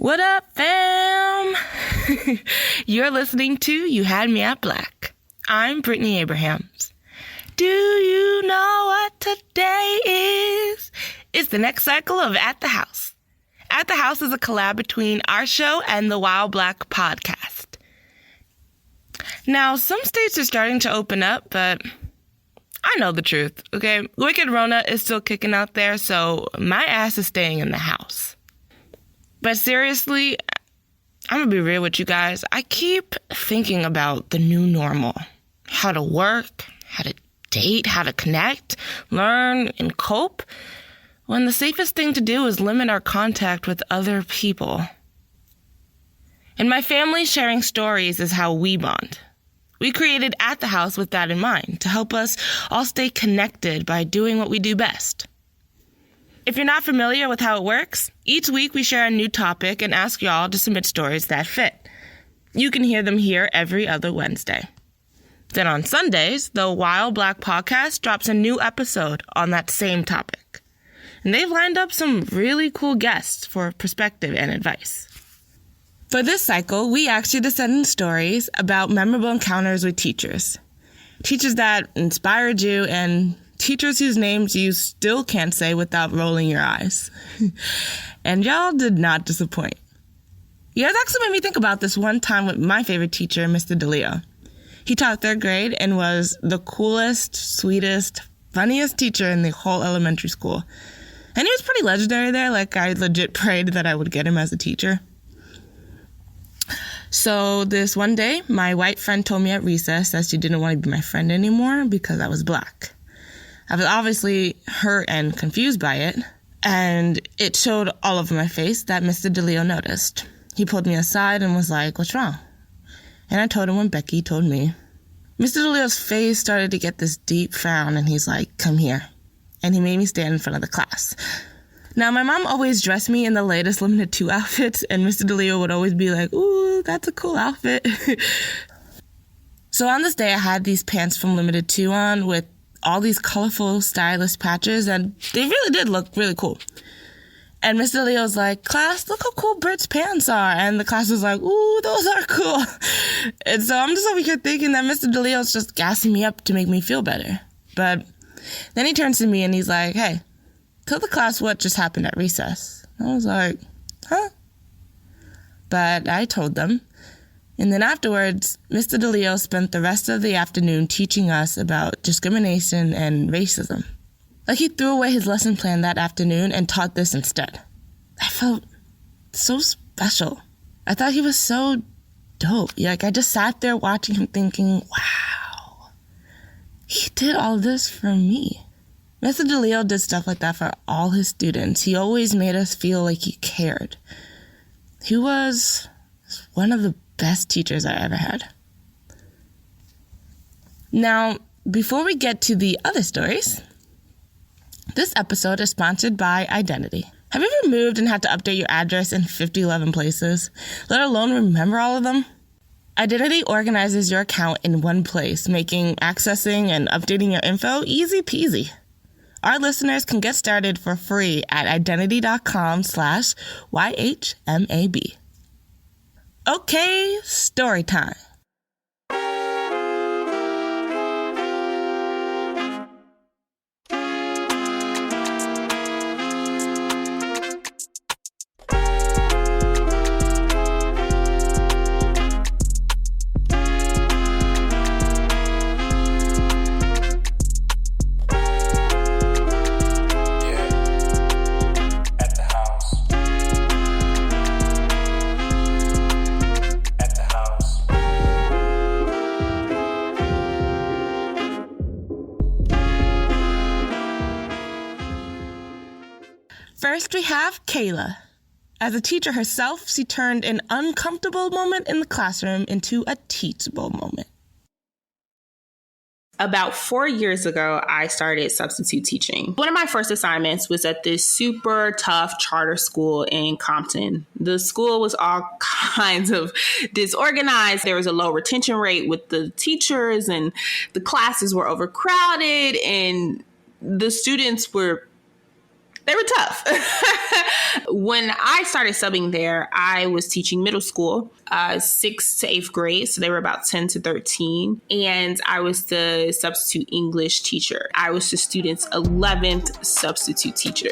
What up, fam? You're listening to You Had Me at Black. I'm Brittany Abrahams. Do you know what today is? It's the next cycle of At the House. At the House is a collab between our show and the Wild Black podcast. Now, some states are starting to open up, but I know the truth, okay? Wicked Rona is still kicking out there, so my ass is staying in the house. But seriously, I'm gonna be real with you guys. I keep thinking about the new normal. How to work, how to date, how to connect, learn, and cope, when the safest thing to do is limit our contact with other people. In my family, sharing stories is how we bond. We created At the House with that in mind, to help us all stay connected by doing what we do best. If you're not familiar with how it works, each week we share a new topic and ask y'all to submit stories that fit. You can hear them here every other Wednesday. Then on Sundays, the Wild Black podcast drops a new episode on that same topic. And they've lined up some really cool guests for perspective and advice. For this cycle, we asked you to send in stories about memorable encounters with teachers. Teachers that inspired you and teachers whose names you still can't say without rolling your eyes. And y'all did not disappoint. You guys actually made me think about this one time with my favorite teacher, Mr. DeLeo. He taught third grade and was the coolest, sweetest, funniest teacher in the whole elementary school. And he was pretty legendary there. Like, I legit prayed that I would get him as a teacher. So this one day, my white friend told me at recess that she didn't want to be my friend anymore because I was black. I was obviously hurt and confused by it, and it showed all over my face that Mr. DeLeo noticed. He pulled me aside and was like, "What's wrong?" And I told him when Becky told me. Mr. DeLeo's face started to get this deep frown, and he's like, "Come here." And he made me stand in front of the class. Now, my mom always dressed me in the latest Limited 2 outfits, and Mr. DeLeo would always be like, "Ooh, that's a cool outfit." So on this day, I had these pants from Limited 2 on with all these colorful, stylish patches, and they really did look really cool. And Mr. DeLeo's like, "Class, look how cool Britt's pants are." And the class was like, "Ooh, those are cool." And so I'm just over here thinking that Mr. DeLeo's just gassing me up to make me feel better. But then he turns to me and he's like, "Hey, tell the class what just happened at recess." I was like, "Huh?" But I told them. And then afterwards, Mr. DeLeo spent the rest of the afternoon teaching us about discrimination and racism. Like, he threw away his lesson plan that afternoon and taught this instead. I felt so special. I thought he was so dope. Like, I just sat there watching him thinking, wow, he did all this for me. Mr. DeLeo did stuff like that for all his students. He always made us feel like he cared. He was one of the best teachers I ever had. Now, before we get to the other stories, this episode is sponsored by Identity. Have you ever moved and had to update your address in 5011 places, let alone remember all of them? Identity organizes your account in one place, making accessing and updating your info easy peasy. Our listeners can get started for free at identity.com/YHMAB. Okay, story time. First, we have Kayla. As a teacher herself, she turned an uncomfortable moment in the classroom into a teachable moment. About 4 years ago, I started substitute teaching. One of my first assignments was at this super tough charter school in Compton. The school was all kinds of disorganized. There was a low retention rate with the teachers, and the classes were overcrowded, and the students were They were tough. When I started subbing there, I was teaching middle school, 6th to 8th grade. So they were about 10 to 13. And I was the substitute English teacher. I was the students' 11th substitute teacher.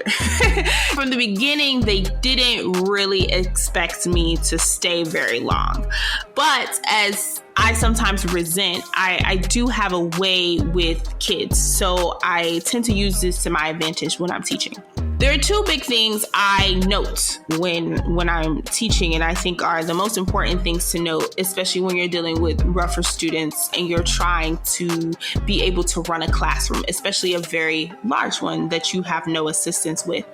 From the beginning, they didn't really expect me to stay very long. But as I sometimes resent, I do have a way with kids. So I tend to use this to my advantage when I'm teaching. There are two big things I note when I'm teaching, and I think are the most important things to note, especially when you're dealing with rougher students and you're trying to be able to run a classroom, especially a very large one that you have no assistance with.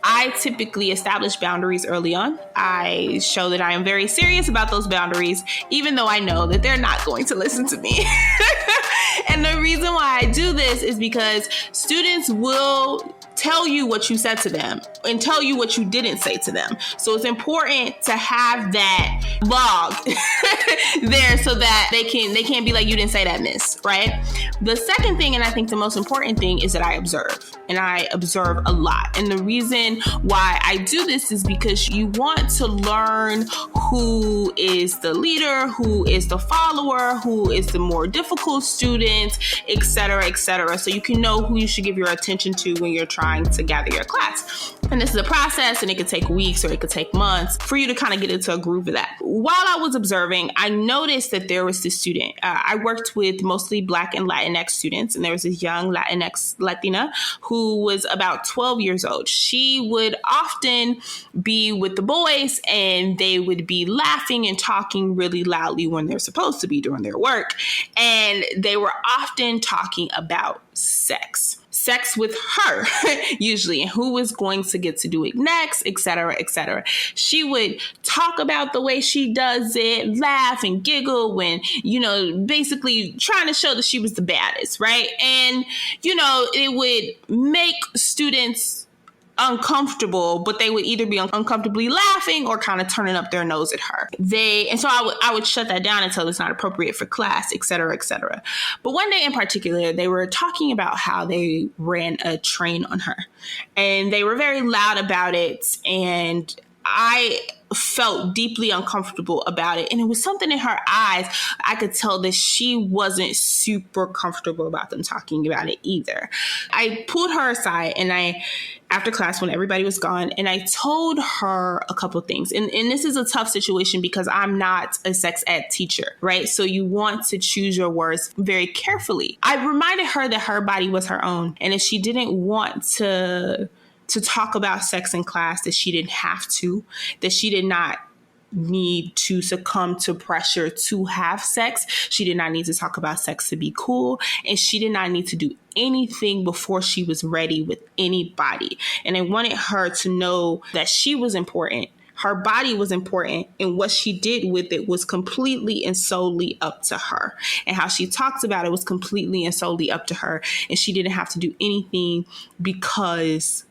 I typically establish boundaries early on. I show that I am very serious about those boundaries, even though I know that they're not going to listen to me. And the reason why I do this is because students will tell you what you said to them and tell you what you didn't say to them. So it's important to have that log there so that they can't be like, you didn't say that, miss, right? The second thing, and I think the most important thing, is that I observe, and I observe a lot. And the reason why I do this is because you want to learn who is the leader, who is the follower, who is the more difficult student, et cetera, et cetera. So you can know who you should give your attention to when you're trying to gather your class. And this is a process, and it could take weeks or it could take months for you to kind of get into a groove of that. While I was observing, I noticed that there was this student. I worked with mostly Black and Latinx students, and there was this young Latina who was about 12 years old. She would often be with the boys, and they would be laughing and talking really loudly when they're supposed to be doing their work. And they were often talking about sex with her, usually, and who was going to get to do it next, et cetera, et cetera. She would talk about the way she does it, laugh and giggle when, basically trying to show that she was the baddest, right? And, it would make students uncomfortable, but they would either be uncomfortably laughing or kind of turning up their nose at her. So I would shut that down until it's not appropriate for class, et cetera, et cetera. But one day in particular, they were talking about how they ran a train on her, and they were very loud about it. And I felt deeply uncomfortable about it. And it was something in her eyes. I could tell that she wasn't super comfortable about them talking about it either. I pulled her aside, and after class, when everybody was gone, and I told her a couple things. And this is a tough situation because I'm not a sex ed teacher, right? So you want to choose your words very carefully. I reminded her that her body was her own. And if she didn't want to talk about sex in class, that she didn't have to, that she did not need to succumb to pressure to have sex. She did not need to talk about sex to be cool. And she did not need to do anything before she was ready with anybody. And I wanted her to know that she was important. Her body was important, and what she did with it was completely and solely up to her. And how she talked about it was completely and solely up to her. And she didn't have to do anything because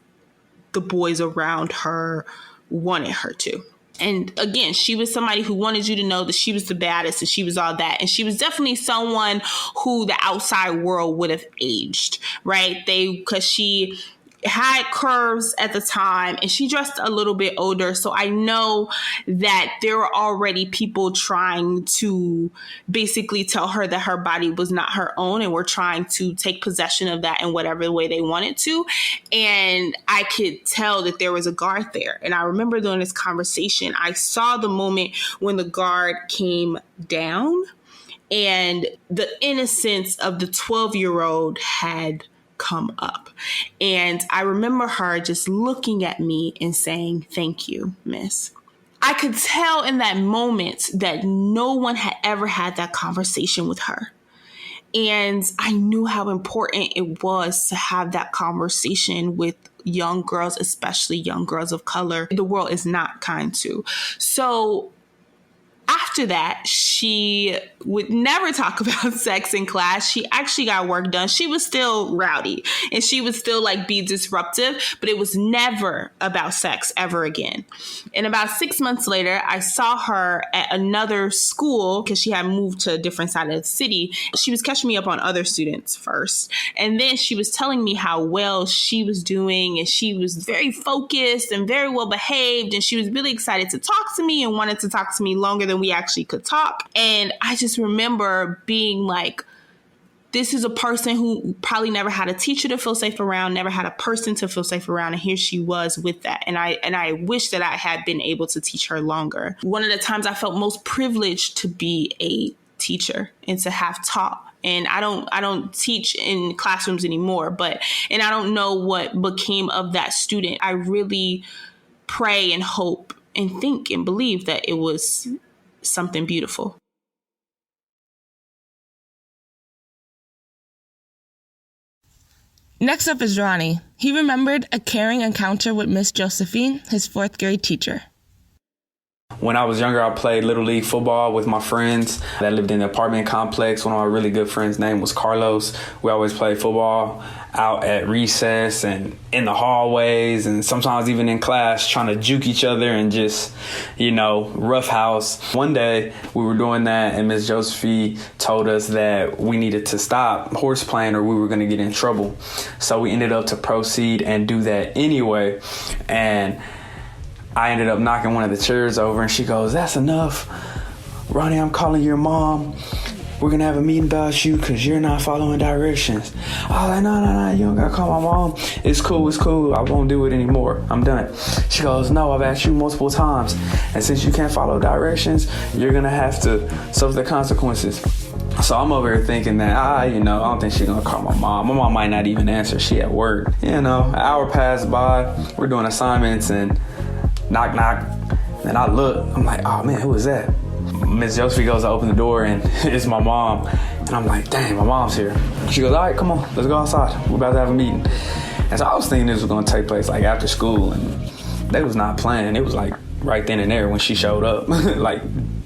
the boys around her wanted her to. And again, she was somebody who wanted you to know that she was the baddest and she was all that. And she was definitely someone who the outside world would have aged, right? Because she had curves at the time, and she dressed a little bit older. So I know that there were already people trying to basically tell her that her body was not her own, and were trying to take possession of that in whatever way they wanted to. And I could tell that there was a guard there. And I remember during this conversation, I saw the moment when the guard came down, and the innocence of the 12-year-old had come up. And I remember her just looking at me and saying, "Thank you, miss." I could tell in that moment that no one had ever had that conversation with her. And I knew how important it was to have that conversation with young girls, especially young girls of color. The world is not kind to. So after after that, she would never talk about sex in class. She actually got work done. She was still rowdy and she would still like be disruptive, but it was never about sex ever again. And about 6 months later, I saw her at another school because she had moved to a different side of the city. She was catching me up on other students first. And then she was telling me how well she was doing, and she was very focused and very well behaved. And she was really excited to talk to me and wanted to talk to me longer than we actually could talk. And I just remember being like, this is a person who probably never had a teacher to feel safe around, never had a person to feel safe around. And here she was with that. And I wish that I had been able to teach her longer. One of the times I felt most privileged to be a teacher and to have taught. And I don't teach in classrooms anymore, and I don't know what became of that student. I really pray and hope and think and believe that it was something beautiful. Next up is Ronnie. He remembered a caring encounter with Miss Josephine, his fourth grade teacher. When I was younger, I played Little League football with my friends that lived in the apartment complex. One of my really good friends' name was Carlos. We always played football out at recess and in the hallways and sometimes even in class, trying to juke each other and just, roughhouse. One day we were doing that and Miss Josephine told us that we needed to stop horse playing or we were going to get in trouble. So we ended up to proceed and do that anyway. And I ended up knocking one of the chairs over and she goes, "That's enough. Ronnie, I'm calling your mom. We're going to have a meeting about you because you're not following directions." I was like, no, you don't got to call my mom. It's cool. I won't do it anymore. I'm done. She goes, "No, I've asked you multiple times. And since you can't follow directions, you're going to have to suffer the consequences." So I'm over here thinking that, I don't think she's going to call my mom. My mom might not even answer. She at work. An hour passed by. We're doing assignments and knock, knock. And I look. I'm like, oh, man, who is that? Miss Josephine goes to open the door and it's my mom. And I'm like, dang, my mom's here. She goes, "All right, come on, let's go outside. We're about to have a meeting." And so I was thinking this was going to take place like after school. And they was not playing. It was like right then and there when she showed up, like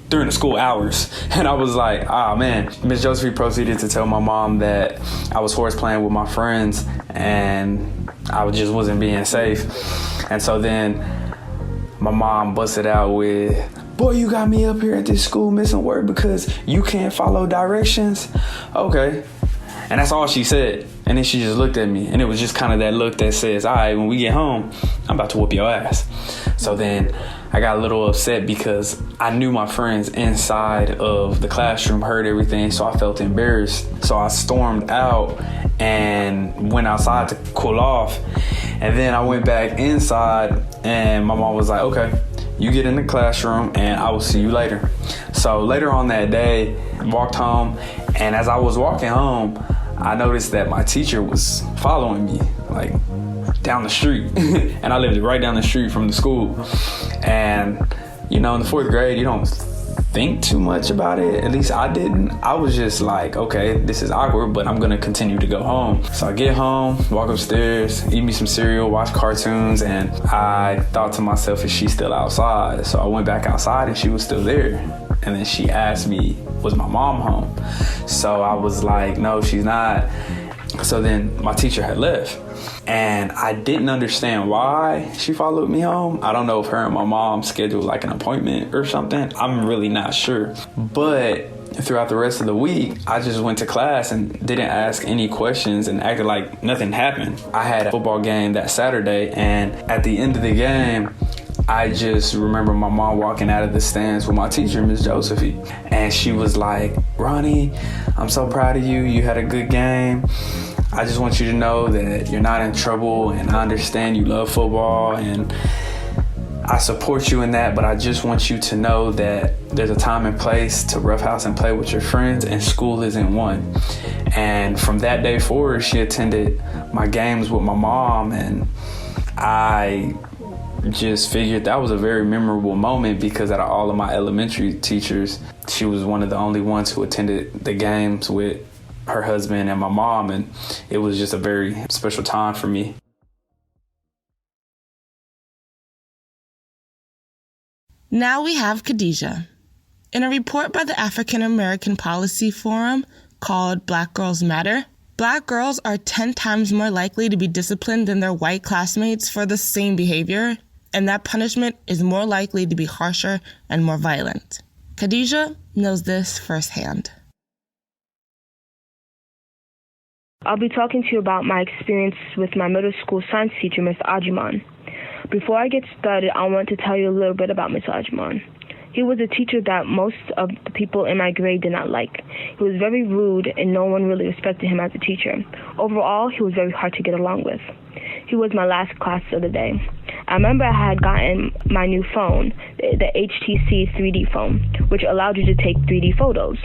during the school hours. And I was like, oh man. Miss Josephine proceeded to tell my mom that I was horse playing with my friends and I just wasn't being safe. And so then my mom busted out with, "Boy, you got me up here at this school missing work because you can't follow directions." Okay. And that's all she said. And then she just looked at me. And it was just kind of that look that says, all right, when we get home, I'm about to whoop your ass. So then I got a little upset because I knew my friends inside of the classroom heard everything. So I felt embarrassed. So I stormed out and went outside to cool off. And then I went back inside and my mom was like, "Okay, you get in the classroom and I will see you later." So later on that day, I walked home. And as I was walking home, I noticed that my teacher was following me, like down the street. And I lived right down the street from the school. And, in the fourth grade, you don't think too much about it. At least I didn't. I was just like, okay, this is awkward, but I'm going to continue to go home. So I get home, walk upstairs, eat me some cereal, watch cartoons. And I thought to myself, is she still outside? So I went back outside and she was still there. And then she asked me, was my mom home? So I was like, no, she's not. So then my teacher had left. And I didn't understand why she followed me home. I don't know if her and my mom scheduled like an appointment or something. I'm really not sure. But throughout the rest of the week, I just went to class and didn't ask any questions and acted like nothing happened. I had a football game that Saturday, and at the end of the game, I just remember my mom walking out of the stands with my teacher, Miss Josephine. And she was like, "Ronnie, I'm so proud of you. You had a good game. I just want you to know that you're not in trouble, and I understand you love football, and I support you in that, but I just want you to know that there's a time and place to roughhouse and play with your friends, and school isn't one." And from that day forward, she attended my games with my mom, and I just figured that was a very memorable moment because out of all of my elementary teachers, she was one of the only ones who attended the games with her husband and my mom, and it was just a very special time for me. Now we have Khadijah. In a report by the African American Policy Forum called Black Girls Matter, Black girls are 10 times more likely to be disciplined than their white classmates for the same behavior, and that punishment is more likely to be harsher and more violent. Khadijah knows this firsthand. I'll be talking to you about my experience with my middle school science teacher, Ms. Ajiman. Before I get started, I want to tell you a little bit about Ms. Ajiman. He was a teacher that most of the people in my grade did not like. He was very rude and no one really respected him as a teacher. Overall, he was very hard to get along with. He was my last class of the day. I remember I had gotten my new phone, the HTC 3D phone, which allowed you to take 3D photos.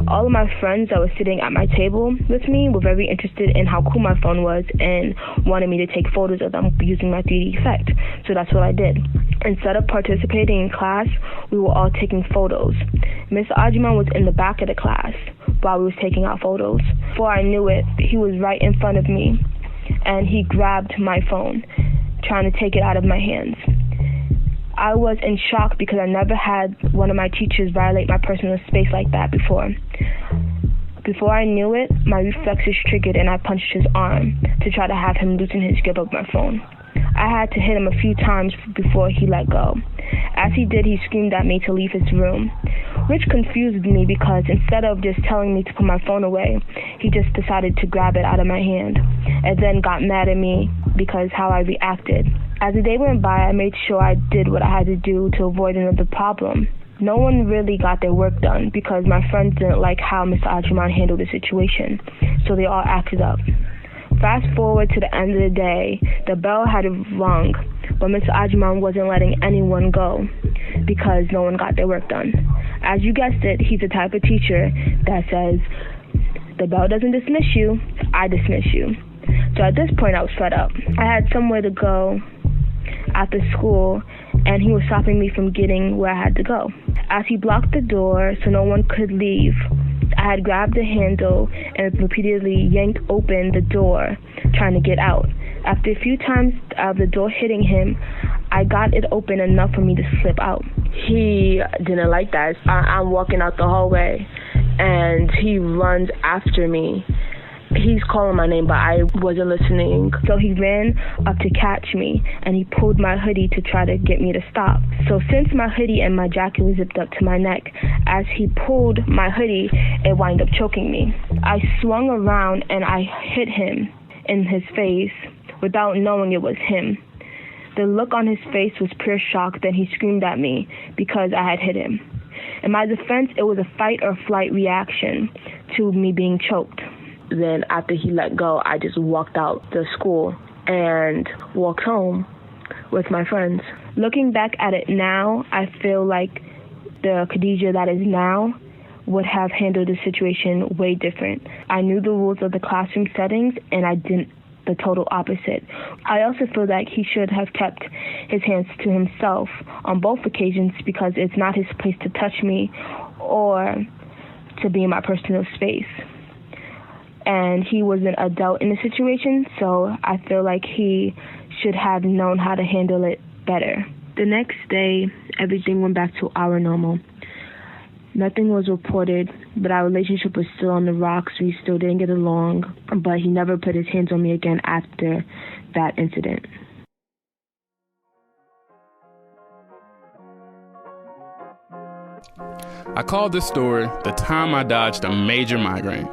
All of my friends that were sitting at my table with me were very interested in how cool my phone was and wanted me to take photos of them using my 3D effect. So that's what I did. Instead of participating in class, we were all taking photos. Miss Ajiman was in the back of the class while we was taking our photos. Before I knew it, he was right in front of me, and he grabbed my phone, trying to take it out of my hands. I was in shock because I never had one of my teachers violate my personal space like that before. Before I knew it, my reflexes triggered and I punched his arm to try to have him loosen his grip of my phone. I had to hit him a few times before he let go. As he did, he screamed at me to leave his room, which confused me because instead of just telling me to put my phone away, he just decided to grab it out of my hand and then got mad at me because how I reacted. As the day went by, I made sure I did what I had to do to avoid another problem. No one really got their work done because my friends didn't like how Mr. Ajiman handled the situation, so they all acted up. Fast forward to the end of the day, the bell had rung, but Mr. Ajiman wasn't letting anyone go because no one got their work done. As you guessed it, he's the type of teacher that says, the bell doesn't dismiss you, I dismiss you. So at this point, I was fed up. I had somewhere to go after school, and he was stopping me from getting where I had to go. As he blocked the door so no one could leave, I had grabbed the handle and repeatedly yanked open the door, trying to get out. After a few times of the door hitting him, I got it open enough for me to slip out. He didn't like that. I'm walking out the hallway, and he runs after me. He's calling my name, but I wasn't listening. So he ran up to catch me, and he pulled my hoodie to try to get me to stop. So since my hoodie and my jacket was zipped up to my neck, as he pulled my hoodie, it wound up choking me. I swung around, and I hit him in his face without knowing it was him. The look on his face was pure shock. Then he screamed at me because I had hit him. In my defense, it was a fight or flight reaction to me being choked. Then after he let go, I just walked out the school and walked home with my friends. Looking back at it now, I feel like the Khadijah that is now would have handled the situation way different. I knew the rules of the classroom settings, and I didn't the total opposite. I also feel like he should have kept his hands to himself on both occasions because it's not his place to touch me or to be in my personal space. And he was an adult in the situation, so I feel like he should have known how to handle it better. The next day, everything went back to our normal. Nothing was reported, but our relationship was still on the rocks. We still didn't get along, but he never put his hands on me again after that incident. I called this story the time I dodged a major migraine.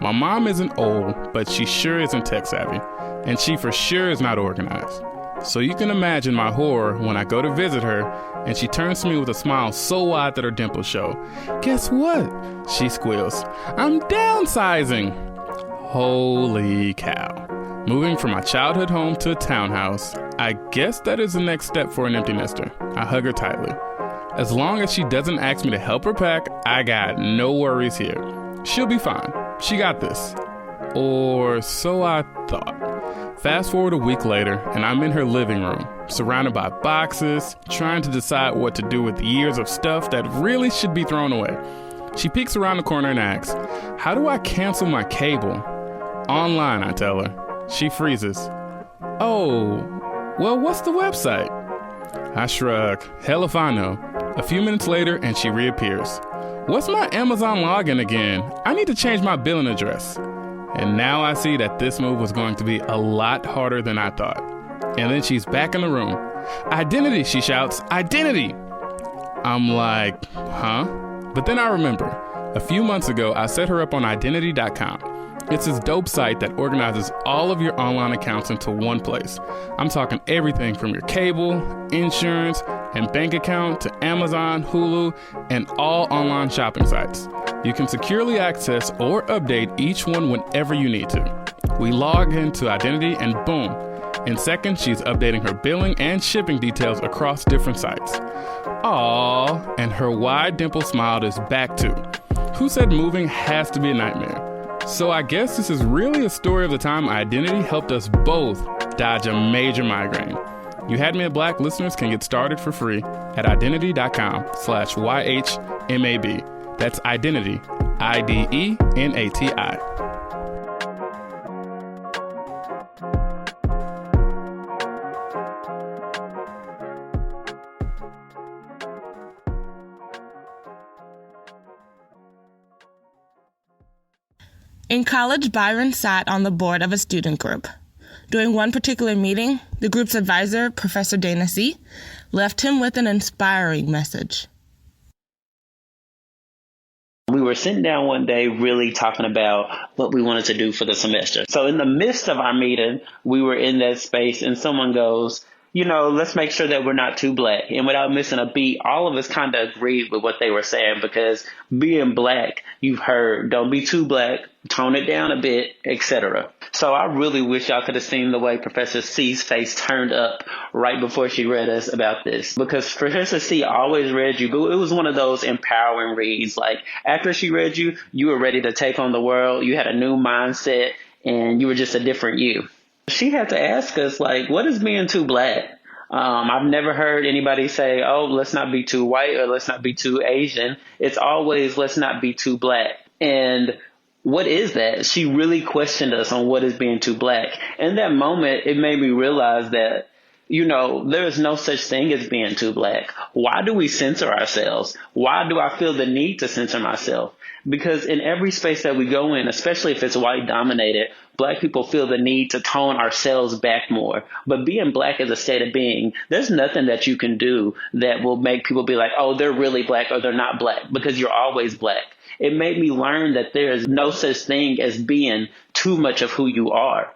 My mom isn't old, but she sure isn't tech savvy, and she for sure is not organized. So you can imagine my horror when I go to visit her, and she turns to me with a smile so wide that her dimples show. Guess what? She squeals. I'm downsizing. Holy cow. Moving from my childhood home to a townhouse, I guess that is the next step for an empty nester. I hug her tightly. As long as she doesn't ask me to help her pack, I got no worries here. She'll be fine. She got this. Or so I thought. Fast forward a week later, and I'm in her living room, surrounded by boxes, trying to decide what to do with years of stuff that really should be thrown away. She peeks around the corner and asks, how do I cancel my cable? Online, I tell her. She freezes. Oh, well, what's the website? I shrug. Hell if I know. A few minutes later, and she reappears. What's my Amazon login again? I need to change my billing address. And now I see that this move was going to be a lot harder than I thought. And then she's back in the room. Identity, she shouts, identity. I'm like, huh? But then I remember, a few months ago, I set her up on identity.com. It's this dope site that organizes all of your online accounts into one place. I'm talking everything from your cable, insurance, and bank account to Amazon, Hulu, and all online shopping sites. You can securely access or update each one whenever you need to. We log into Identity and boom, in seconds she's updating her billing and shipping details across different sites. Aww, and her wide dimple smile is back too. Who said moving has to be a nightmare? So I guess this is really a story of the time Identity helped us both dodge a major migraine. You Had Me at Black listeners can get started for free at identity.com/YHMAB. That's Identity, IDENATI. In college, Byron sat on the board of a student group. During one particular meeting, the group's advisor, Professor Dana C., left him with an inspiring message. We were sitting down one day really talking about what we wanted to do for the semester. So in the midst of our meeting, we were in that space and someone goes, let's make sure that we're not too black. And without missing a beat, all of us kind of agreed with what they were saying because being black, you've heard, don't be too black, tone it down a bit, etc. So I really wish y'all could have seen the way Professor C's face turned up right before she read us about this. Because Professor C always read you, but it was one of those empowering reads. Like after she read you, you were ready to take on the world. You had a new mindset and you were just a different you. She had to ask us, what is being too black? I've never heard anybody say, oh, let's not be too white or let's not be too Asian. It's always let's not be too black. And what is that? She really questioned us on what is being too black. In that moment, it made me realize that, there is no such thing as being too black. Why do we censor ourselves? Why do I feel the need to censor myself? Because in every space that we go in, especially if it's white dominated, black people feel the need to tone ourselves back more. But being black is a state of being. There's nothing that you can do that will make people be like, oh, they're really black or they're not black, because you're always black. It made me learn that there is no such thing as being too much of who you are.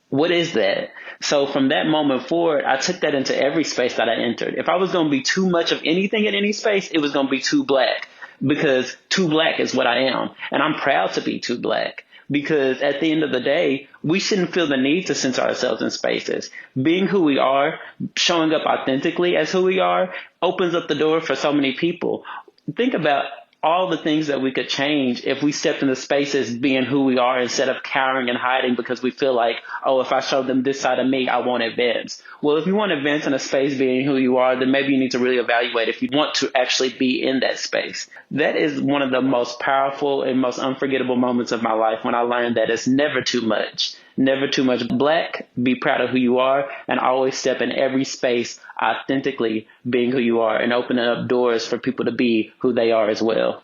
What is that? So from that moment forward, I took that into every space that I entered. If I was going to be too much of anything in any space, it was going to be too black, because too black is what I am. And I'm proud to be too black, because at the end of the day, we shouldn't feel the need to censor ourselves in spaces. Being who we are, showing up authentically as who we are, opens up the door for so many people. Think about all the things that we could change if we stepped into spaces being who we are instead of cowering and hiding because we feel like, oh, if I show them this side of me, I won't advance. Well, if you want to advance in a space being who you are, then maybe you need to really evaluate if you want to actually be in that space. That is one of the most powerful and most unforgettable moments of my life when I learned that it's never too much. Never too much black, be proud of who you are, and always step in every space authentically being who you are and opening up doors for people to be who they are as well.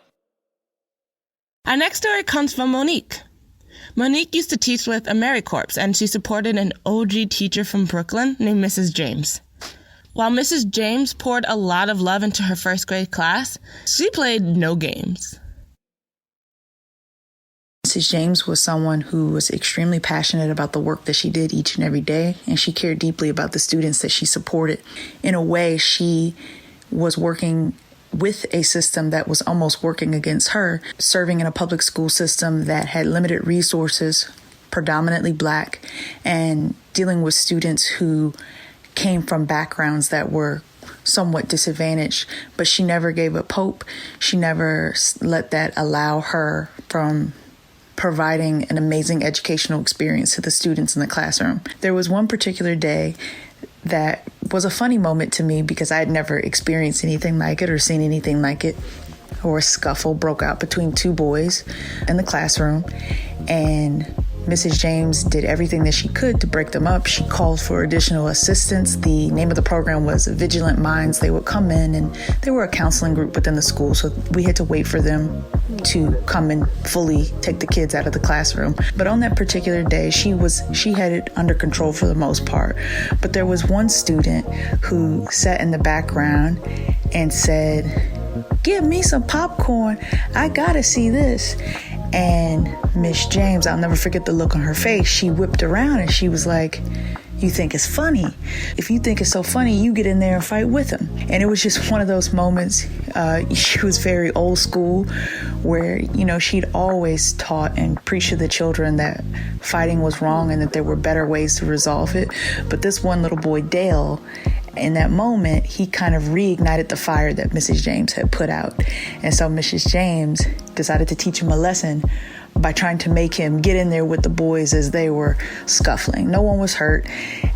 Our next story comes from Monique. Monique used to teach with AmeriCorps, and she supported an OG teacher from Brooklyn named Mrs. James. While Mrs. James poured a lot of love into her first grade class, she played no games. Mrs. James was someone who was extremely passionate about the work that she did each and every day, and she cared deeply about the students that she supported. In a way, she was working with a system that was almost working against her, serving in a public school system that had limited resources, predominantly black, and dealing with students who came from backgrounds that were somewhat disadvantaged. But she never gave up hope. She never let that allow her from providing an amazing educational experience to the students in the classroom. There was one particular day that was a funny moment to me because I had never experienced anything like it or seen anything like it, or a scuffle broke out between two boys in the classroom. And Mrs. James did everything that she could to break them up. She called for additional assistance. The name of the program was Vigilant Minds. They would come in, and they were a counseling group within the school, so we had to wait for them to come and fully take the kids out of the classroom. But on that particular day, she had it under control for the most part. But there was one student who sat in the background and said, "Give me some popcorn. I gotta see this." And Miss James, I'll never forget the look on her face. She whipped around and she was like, "You think it's funny? If you think it's so funny, you get in there and fight with him." And it was just one of those moments. She was very old school, where, she'd always taught and preached to the children that fighting was wrong and that there were better ways to resolve it. But this one little boy, Dale, in that moment, he kind of reignited the fire that Mrs. James had put out. And so Mrs. James decided to teach him a lesson by trying to make him get in there with the boys as they were scuffling. No one was hurt.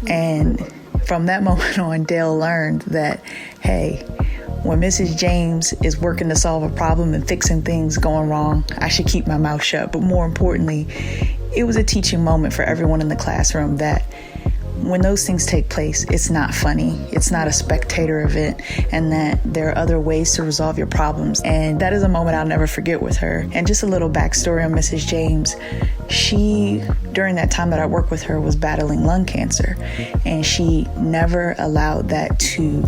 And from that moment on, Dale learned that, hey, when Mrs. James is working to solve a problem and fixing things going wrong, I should keep my mouth shut. But more importantly, it was a teaching moment for everyone in the classroom that when those things take place, it's not funny, it's not a spectator event, and that there are other ways to resolve your problems. And that is a moment I'll never forget with her. And just a little backstory on Mrs. James. She, during that time that I worked with her, was battling lung cancer, and she never allowed that to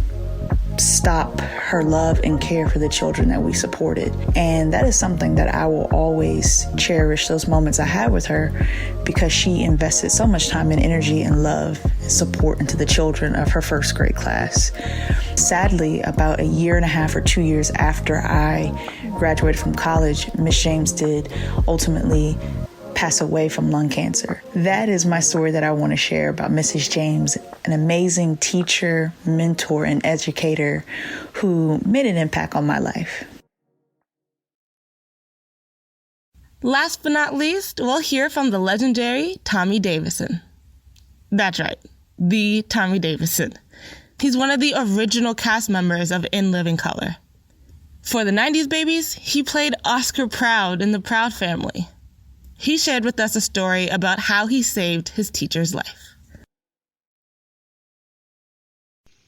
stop her love and care for the children that we supported. And that is something that I will always cherish, those moments I had with her, because she invested so much time and energy and love and support into the children of her first grade class. Sadly, about a year and a half or 2 years after I graduated from college, Miss James did ultimately pass away from lung cancer. That is my story that I want to share about Mrs. James, an amazing teacher, mentor, and educator who made an impact on my life. Last but not least, we'll hear from the legendary Tommy Davidson. That's right, the Tommy Davidson. He's one of the original cast members of In Living Color. For the 90s babies, he played Oscar Proud in the Proud Family. He shared with us a story about how he saved his teacher's life.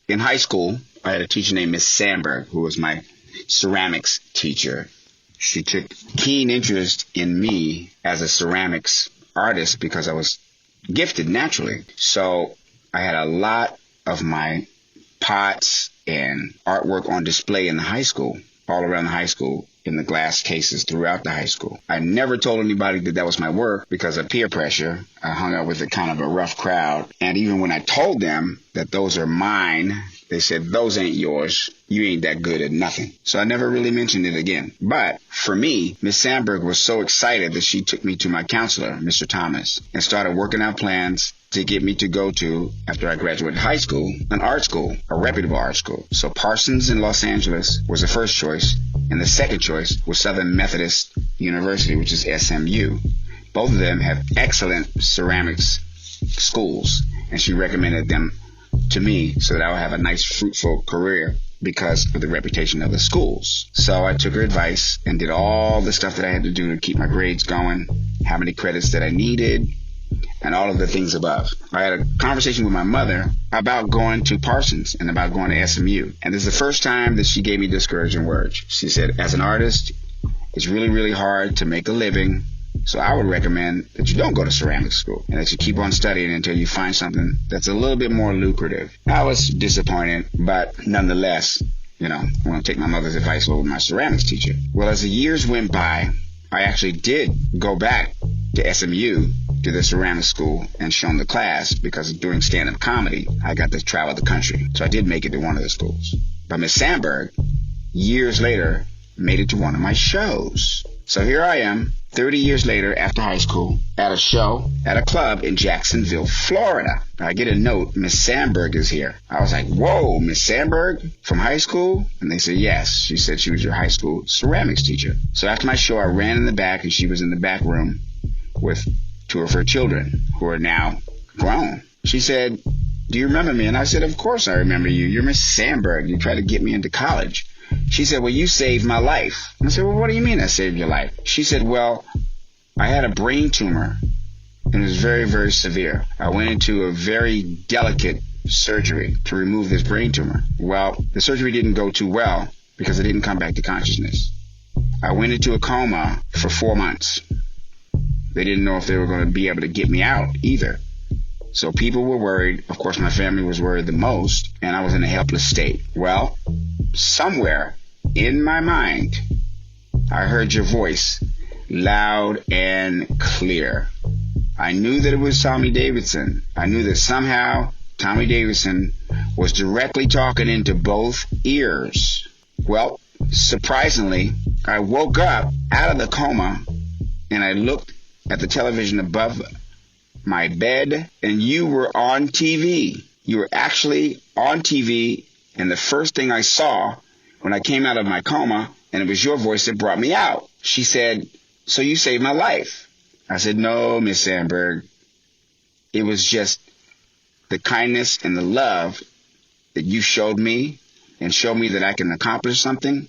In high school, I had a teacher named Miss Sandberg, who was my ceramics teacher. She took keen interest in me as a ceramics artist because I was gifted naturally. So I had a lot of my pots and artwork on display in the high school, all around the high school, in the glass cases throughout the high school. I never told anybody that was my work because of peer pressure. I hung out with a kind of a rough crowd. And even when I told them that those are mine, they said, "Those ain't yours. You ain't that good at nothing." So I never really mentioned it again. But for me, Miss Sandberg was so excited that she took me to my counselor, Mr. Thomas, and started working out plans to get me to go to, after I graduated high school, an art school, a reputable art school. So Parsons in Los Angeles was the first choice, and the second choice was Southern Methodist University, which is SMU. Both of them have excellent ceramics schools, and she recommended them to me so that I would have a nice, fruitful career because of the reputation of the schools. So I took her advice and did all the stuff that I had to do to keep my grades going, how many credits that I needed, and all of the things above. I had a conversation with my mother about going to Parsons and about going to SMU. And this is the first time that she gave me discouraging words. She said, as an artist, it's really, really hard to make a living. So I would recommend that you don't go to ceramics school and that you keep on studying until you find something that's a little bit more lucrative. I was disappointed, but nonetheless, I'm going to take my mother's advice over my ceramics teacher. Well, as the years went by, I actually did go back to SMU, to the ceramics school, and shown the class because during stand-up comedy, I got to travel the country. So I did make it to one of the schools. But Miss Sandberg, years later, made it to one of my shows. So here I am, 30 years later after high school, at a show, at a club in Jacksonville, Florida. I get a note, Miss Sandberg is here. I was like, whoa, Miss Sandberg from high school? And they said, yes. She said she was your high school ceramics teacher. So after my show, I ran in the back, and she was in the back room with two of her children who are now grown. She said, do you remember me? And I said, of course I remember you. You're Miss Sandberg. You tried to get me into college. She said, well, you saved my life. I said, well, what do you mean I saved your life? She said, well, I had a brain tumor It was very, very severe. I went into a very delicate surgery to remove this brain tumor. Well, the surgery didn't go too well because I didn't come back to consciousness. I went into a coma for 4 months. They didn't know if they were going to be able to get me out either. So people were worried. Of course, my family was worried the most, and I was in a helpless state. Well, somewhere in my mind, I heard your voice loud and clear. I knew that it was Tommy Davidson. I knew that somehow Tommy Davidson was directly talking into both ears. Well, surprisingly, I woke up out of the coma and I looked at the television above my bed, and you were on TV. You were actually on TV, and the first thing I saw when I came out of my coma, and it was your voice that brought me out. She said, "So you saved my life." I said, "No, Miss Sandberg. It was just the kindness and the love that you showed me and showed me that I can accomplish something,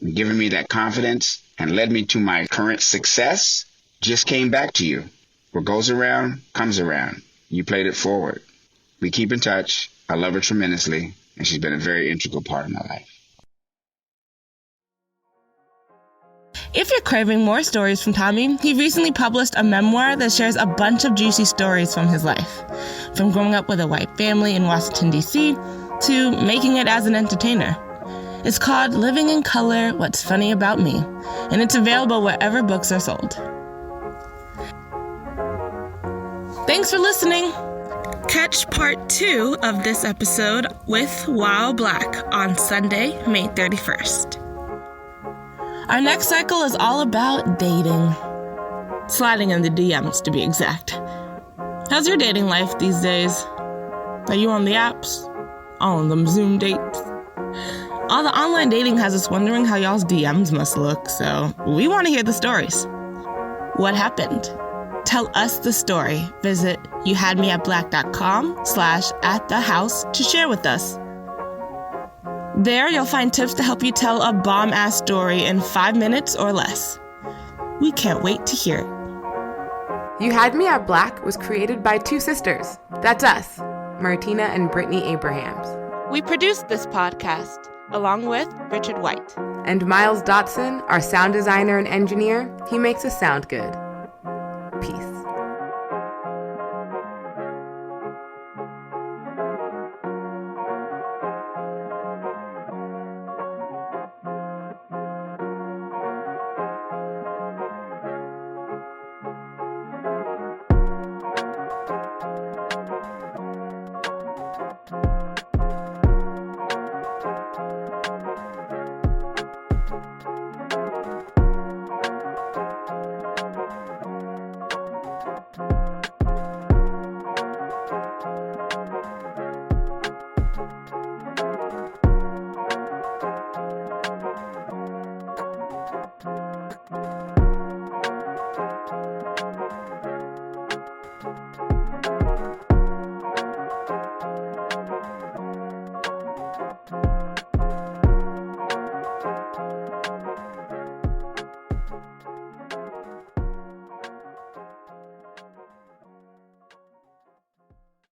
and giving me that confidence and led me to my current success, just came back to you. What goes around comes around. You played it forward. We keep in touch. I love her tremendously, and she's been a very integral part of my life." If you're craving more stories from Tommy, he recently published a memoir that shares a bunch of juicy stories from his life. From growing up with a white family in Washington, D.C., to making it as an entertainer. It's called Living in Color, What's Funny About Me, and it's available wherever books are sold. Thanks for listening. Catch part 2 of this episode with While Black on Sunday, May 31st. Our next cycle is all about dating. Sliding in the DMs, to be exact. How's your dating life these days? Are you on the apps? On them Zoom dates? All the online dating has us wondering how y'all's DMs must look, so we want to hear the stories. What happened? Tell us the story. Visit youhadmeatblack.com/atthehouse to share with us. There, you'll find tips to help you tell a bomb-ass story in 5 minutes or less. We can't wait to hear it. You Had Me at Black was created by 2 sisters. That's us, Martina and Brittany Abrahams. We produced this podcast, along with Richard White. And Miles Dotson, our sound designer and engineer, he makes us sound good.